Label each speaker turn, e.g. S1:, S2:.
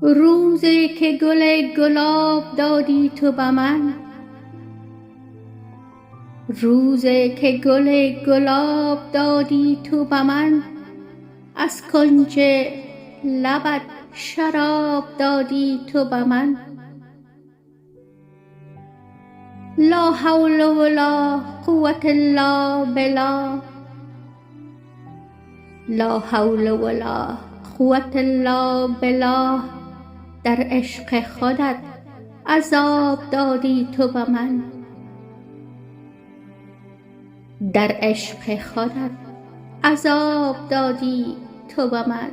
S1: روزی که گل گلاب دادی تو به من، روزی که گل گلاب دادی تو به من، از کنج لبت شراب دادی تو به من. لا حول ولا قوة الا بالله، لا حول ولا قوة الا بالله. در عشق خودت عذاب دادی تو به من، در عشق خودت عذاب دادی تو به من.